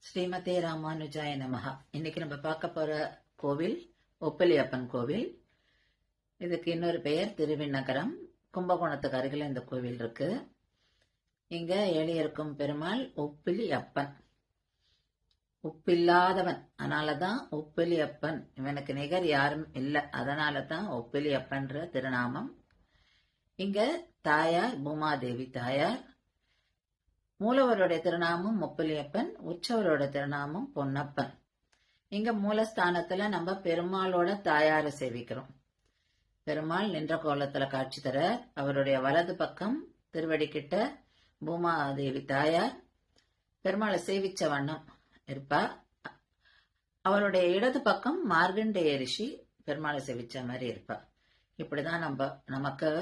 ஸ்ரீமதே ராமானுஜாய நமஹா. இன்னைக்கு நம்ம பார்க்க போற கோவில் ஒப்பிலியப்பன் கோவில். இதுக்கு இன்னொரு பெயர் திருவிண்ணகரம். கும்பகோணத்துக்கு அருகில் இந்த கோவில் இருக்கு. இங்க எளியிருக்கும் பெருமாள் ஒப்பிலியப்பன், உப்பில்லாதவன். அதனாலதான் ஒப்பிலியப்பன். இவனுக்கு நிகர் யாரும் இல்லை, அதனாலதான் ஒப்பிலியப்பன்ற திருநாமம். இங்க தாயார் பூமாதேவி தாயார். மூலவருடைய திருநாமம் ஒப்பிலியப்பன், உற்சவரோட திருநாமம் பொன்னப்பன். இங்க மூலஸ்தானத்துல நம்ம பெருமாளோட தாயாரை சேவிக்கிறோம். பெருமாள் நின்ற கோலத்துல காட்சி தர, அவருடைய வலது பக்கம் திருவடிக்கிட்ட பூமாதேவி தாயார் பெருமாளை சேவிச்ச வண்ணம் இருப்பா. அவருடைய இடது பக்கம் மார்கண்டேய ரிஷி பெருமாளை சேவிச்ச மாதிரி இருப்பா. இப்படிதான் நமக்கு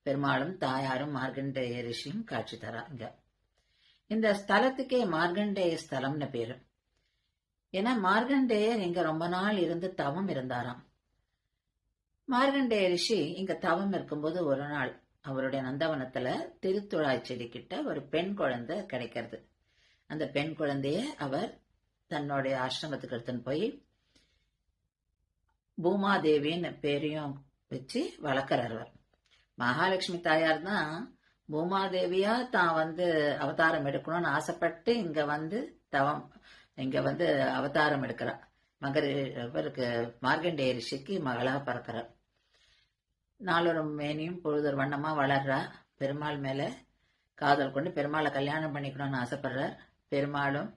பெருமாளும் தாயாரும் மார்கண்டேய ரிஷியும் காட்சி தராங்க. இந்த ஸ்தலத்துக்கே மார்கண்டேய ஸ்தலம்னு பேரு. ஏன்னா மார்கண்டேயர் இங்க ரொம்ப நாள் இருந்து தவம் இருந்தாராம். மார்கண்டேய ரிஷி இங்க தவம் இருக்கும்போது ஒரு நாள் அவருடைய நந்தவனத்துல திருத்துழாய் செடி கிட்ட ஒரு பெண் குழந்தை கிடைக்கிறது. அந்த பெண் குழந்தைய அவர் தன்னுடைய ஆசிரமத்துக்கு எடுத்துன்னு போய் பூமாதேவின்னு பேரையும் வச்சு வளர்க்கிறார். மகாலட்சுமி தாயார் தான் பூமாதேவியா தான் அவதாரம் எடுக்கணும்னு ஆசைப்பட்டு இங்க வந்து அவதாரம் எடுக்கிறா. இவருக்கு மார்கண்டேய ரிஷிக்கு மகளா பிறக்கிறார். நாளொரு மேனியும் பொழுதொரு வண்ணமா வளர்றா. பெருமாள் மேல காதல் கொண்டு பெருமாளை கல்யாணம் பண்ணிக்கணும்னு ஆசைப்படுறார். பெருமாளும்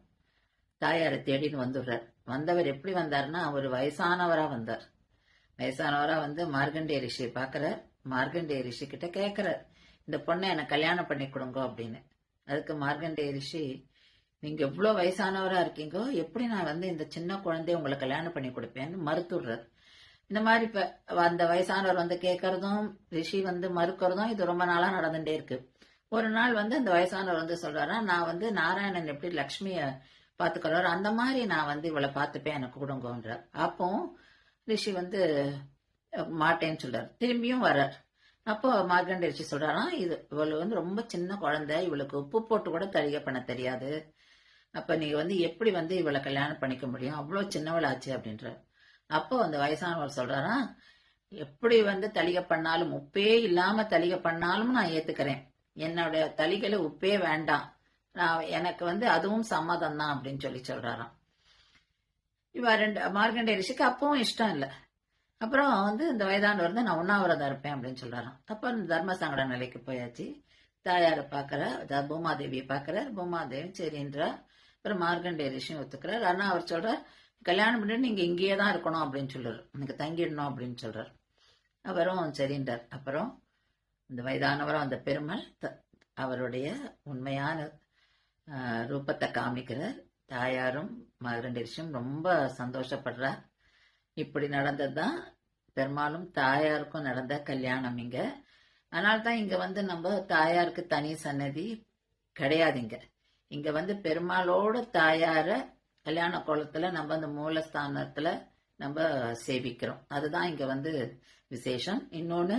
தாயாரை தேடின்னு வந்துடுறார். வந்தவர் எப்படி வந்தார்னா, அவர் வயசானவரா வந்தார். வயசானவரா மார்கண்டேய ரிஷியை பாக்குறார். மார்கண்டேய ரிஷி கிட்ட கேட்கிறார், இந்த பொண்ணை எனக்கு கல்யாணம் பண்ணி கொடுங்க அப்படின்னு. அதுக்கு மார்கண்டேய ரிஷி, நீங்க எவ்வளவு வயசானவரா இருக்கீங்கோ, எப்படி நான் இந்த சின்ன குழந்தைய உங்களை கல்யாணம் பண்ணி கொடுப்பேன்னு மறுத்துடுறார். இந்த மாதிரி அந்த வயசானவர் கேட்கறதும் ரிஷி மறுக்கிறதும் இது ரொம்ப நாளா நடந்துட்டே இருக்கு. ஒரு நாள் அந்த வயசானவர் சொல்றாரா, நான் நாராயணன் எப்படி லக்ஷ்மிய பாத்துக்கிறாரோ அந்த மாதிரி நான் இவளை பார்த்துப்பேன், எனக்கு கொடுங்கன்றார். அப்போ ரிஷி மாட்டேன்னு சொல்றாரு. திரும்பியும் வர்றார். அப்போ மார்கண்டேய ரிஷி சொல்றாராம், இவளு ரொம்ப சின்ன குழந்தை, இவளுக்கு உப்பு போட்டு கூட தளிகை பண்ண தெரியாது. அப்ப நீங்க எப்படி இவளை கல்யாணம் பண்ணிக்க முடியும், அவ்வளவு சின்னவளாச்சு அப்படின்ற. அப்போ அந்த வயசானவர் சொல்றாராம், எப்படி தளிகை பண்ணாலும், உப்பே இல்லாம தளிகை பண்ணாலும் நான் ஏத்துக்கிறேன். என்னோட தளிகையில உப்பே வேண்டாம், எனக்கு அதுவும் சம்மதம் தான் அப்படின்னு சொல்றாராம். மார்கண்டேய ரிஷிக்கு அப்பவும் இஷ்டம் இல்லை. அப்புறம் இந்த வயதானவர் நான் உண்ணாவிரதம் இருப்பேன் அப்படின்னு சொல்றாராம். அப்ப தர்ம சங்கட நிலைக்கு போயாச்சு. தாயாரை பாக்குற, பூமாதேவியை பாக்குற. பூமாதேவி சரின்றா. அப்புறம் மார்கண்டேய ரிஷியும் ஒத்துக்கிறார். ஆனா அவர் சொல்றார், கல்யாணம் பண்ணிட்டு நீங்க இங்கேயே தான் இருக்கணும் அப்படின்னு சொல்றாரு, எனக்கு தங்கிடணும் அப்படின்னு சொல்றாரு. அவரும் சரின்றார். அப்புறம் இந்த வயதானவரும் அந்த பெருமாள் அவருடைய உண்மையான ரூபத்தை காமிக்கிறார். தாயாரும் மார்கண்டேய ரிஷியும் ரொம்ப சந்தோஷப்படுறார். இப்படி நடந்ததுதான் பெருமாளும் தாயாருக்கும் நடந்த கல்யாணம் இங்க. அதனால்தான் இங்க நம்ம தாயாருக்கு தனி சன்னதி கிடையாதுங்க. இங்க பெருமாளோட தாயார கல்யாண கோலத்துல நம்ம அந்த மூலஸ்தானத்துல நம்ம சேவிக்கிறோம். அதுதான் இங்க விசேஷம். இன்னொன்னு,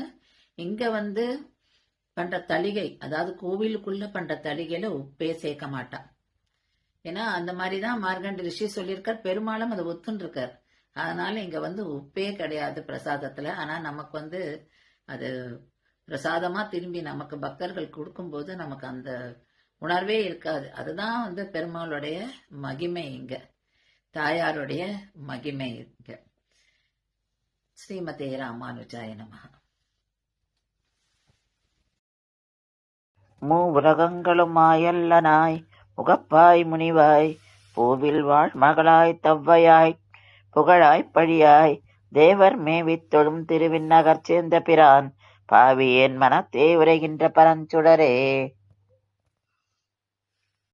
இங்க பண்ற தளிகை, அதாவது கோவிலுக்குள்ள பண்ற தளிகையில உப்பே சேர்க்க மாட்டான். ஏன்னா அந்த மாதிரிதான் மார்கண்டேய ரிஷி சொல்லியிருக்கார். பெருமாளும் அதை ஒத்துன்னு இருக்கார். அதனால இங்க உப்பே கிடையாது பிரசாதத்துல. ஆனா நமக்கு அது பிரசாதமா திரும்பி நமக்கு பக்தர்கள் கொடுக்கும்போது நமக்கு அந்த உணர்வே இருக்காது. அதுதான் பெருமாளுடைய மகிமை இங்க, தாயாருடைய மகிமை இங்க. ஸ்ரீமதே ராமானுஜாய நமஹ. மூவுலகங்களுமாயல்லனாய் முகப்பாய் முனிவாய் பூவில் வாழ் மகளாய் தவ்வையாய் புகழாய்ப் பழியாய் தேவர் மேவித் தொழும் திருவிண்ணகர் சேர்ந்த பிரான் பாவியேன் மனத்தே உரைகின்ற பரஞ்சுடரே.